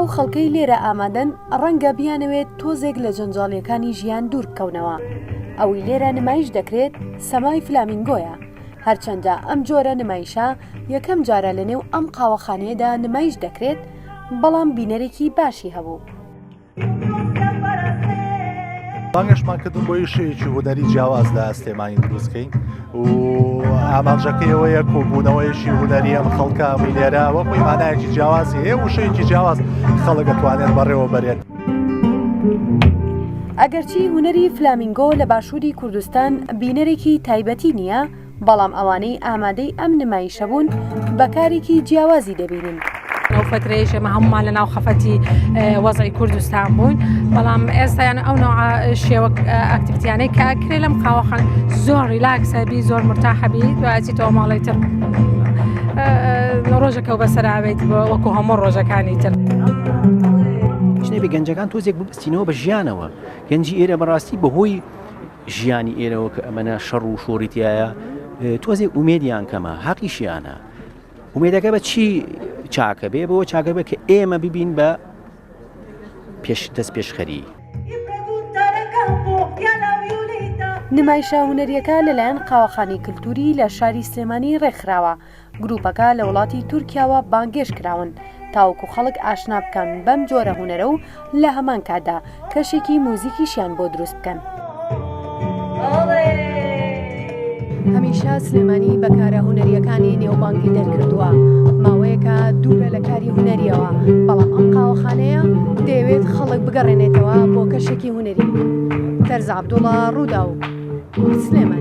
ئەو خەڵکەی لێرە ئامادەن ڕەنگە بیانەوێت تۆزێک لە جەنجاڵیەکانی ژیان دوور بکەونەوە. ئەوی لێرە نمایش دەکرێت سەمای فلامینگۆیە، هەرچەندە ئەم جۆرە نمایشە یەکەم جارە لە نێو ئەم قاوەخانەیەدا نمایش دەکرێت، بەڵام بینەرێکی باشی هەبوو. بانگشمان کردن بۆی شەیەکی هونەری جیاواز لە سلێمانی دروستکەین و ئاماژەکەیەوەیە کۆبوونەوەیشی هونەری ئەم خەڵکە لێرە وەکوی مانایەکی جیاوازی هەیە و شەیەکی جیاواز خەڵک دەتوانێت بەڕێوە بەرێت. ئەگەرچی هونەری فلامینگۆ لە باشووری کوردستان بینەرێکی تایبەتی نییە، بەڵام ئەوانەی ئامادەی ئەم نمایشە بوون بەکارێکی جیاوازی دەبینن. ئەو فترەیەشە هەمومان لە ناو خەفەتی وەزعی کوردستان بووین، بەڵام ئێستایان ئەو نوع شێوە ئەکتیڤیتیانەی کە ئەکرێ لەم قاوەخانە زۆر ریلاکسەبی، زۆر مرتاحەبی، دوایەتەوە ماڵی تر ڕۆژێکە و بەسەراوێت وەکو هەموو ڕۆژەکانی تر. ژنێبی گەنجەکان تۆزێک ببستینەوە بە ژیانەوە. گەنجی ئێرە بەڕاستی بەهۆی ژیانی ئێرەوە کە ئەمەنە شەڕ و شۆڕیتیایە تۆزێک ئومێدیان کەمە، حەقیشیانە. ئومێدەکە بە چی چاکە بێ؟ بەوە چاکە بێ کە ئێمە ببین بە دەست پێشخەری. نمایشە هونەریەکە لەلایەن قاوەخانەی کلتوری لە شاری سلێمانی ڕێکخراوە. گروپەکە لە وڵاتی تورکیاوە بانگێش کراون تاوەکو خەڵک ئاشنا بکەن بەم جۆرە هونەرە و لە هەمان کاتدا کەشێکی موزیکیشیان بۆ دروست بکەن. هەمیشە سلێمانی بەکارە هونەریەکانی نێوبانگی دەرکردووە، ماوەیەکە دوورە لە کاری هونەریەوە، بەڵام ئەم قاوەخانەیە دەیەوێت خەڵک بگەڕێنێتەوە بۆ کەشێکی هونەری. تەرز عەبدوڵڵا، ڕوودا و سلێمانی.